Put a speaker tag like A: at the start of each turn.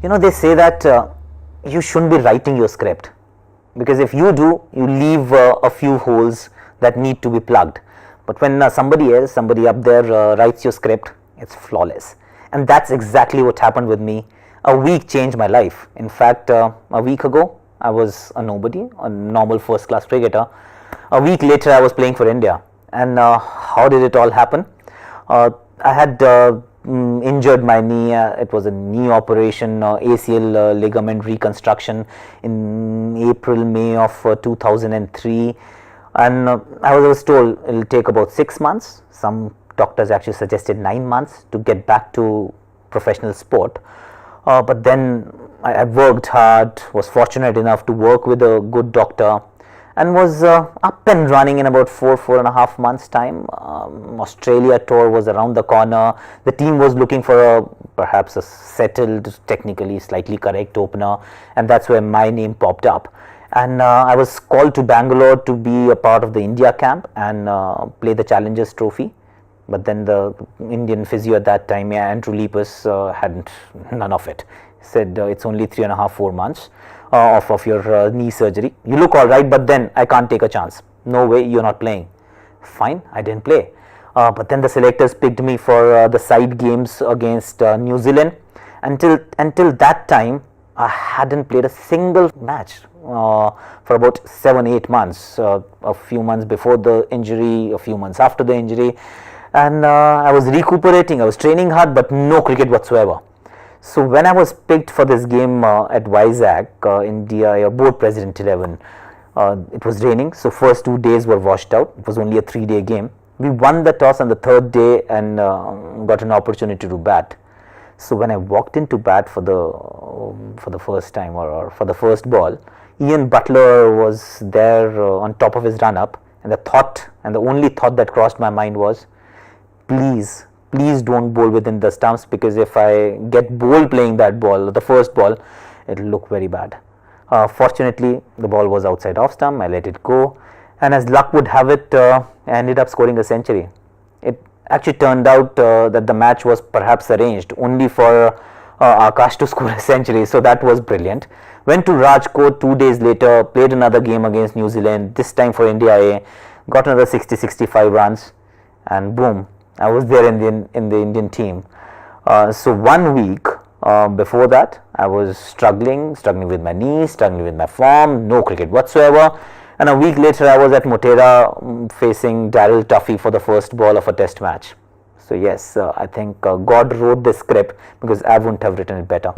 A: They say that you shouldn't be writing your script, because if you do, you leave a few holes that need to be plugged. But when somebody up there writes your script, it's flawless. And that's exactly what happened with me. A week changed my life. In fact, a week ago, I was a nobody, a normal first class cricketer. A week later, I was playing for India. And how did it all happen? I had injured my knee. It was a knee operation, ACL ligament reconstruction in April, May of 2003. And I was told it will take about 6 months. Some doctors actually suggested 9 months to get back to professional sport. But then I worked hard, was fortunate enough to work with a good doctor, and was up and running in about 4.5 months time. Australia tour was around the corner. The team was looking for perhaps a settled, technically slightly correct opener, and that's where my name popped up. And I was called to Bangalore to be a part of the India camp and play the Challengers Trophy. But then the Indian physio at that time, Andrew Lepus, hadn't none of it. He said it's only 3.5-4 months of your knee surgery. You look all right, but then I can't take a chance. No way, you're not playing. Fine, I didn't play. But then the selectors picked me for the side games against New Zealand. Until that time, I hadn't played a single match for about 7-8 months. A few months before the injury, a few months after the injury. And I was recuperating, I was training hard, but no cricket whatsoever. So when I was picked for this game at Vizag, India Board President 11, it was raining, so first 2 days were washed out. It was only a 3-day game. We won the toss on the 3rd day and got an opportunity to bat. So when I walked into bat for the first time or for the first ball, Ian Butler was there on top of his run-up, and the only thought that crossed my mind was, please don't bowl within the stumps, because if I get bowled playing that ball, the first ball, it'll look very bad. Fortunately, the ball was outside off stump. I let it go, and as luck would have it, I ended up scoring a century. It actually turned out that the match was perhaps arranged only for Aakash to score a century, so that was brilliant. Went to Rajkot 2 days later, played another game against New Zealand, this time for India A, got another 60-65 runs, and boom, I was there in the Indian team. So 1 week before that, I was struggling with my knees, struggling with my form, no cricket whatsoever. And a week later, I was at Motera facing Daryl Tuffy for the first ball of a test match. So yes, I think God wrote this script, because I wouldn't have written it better.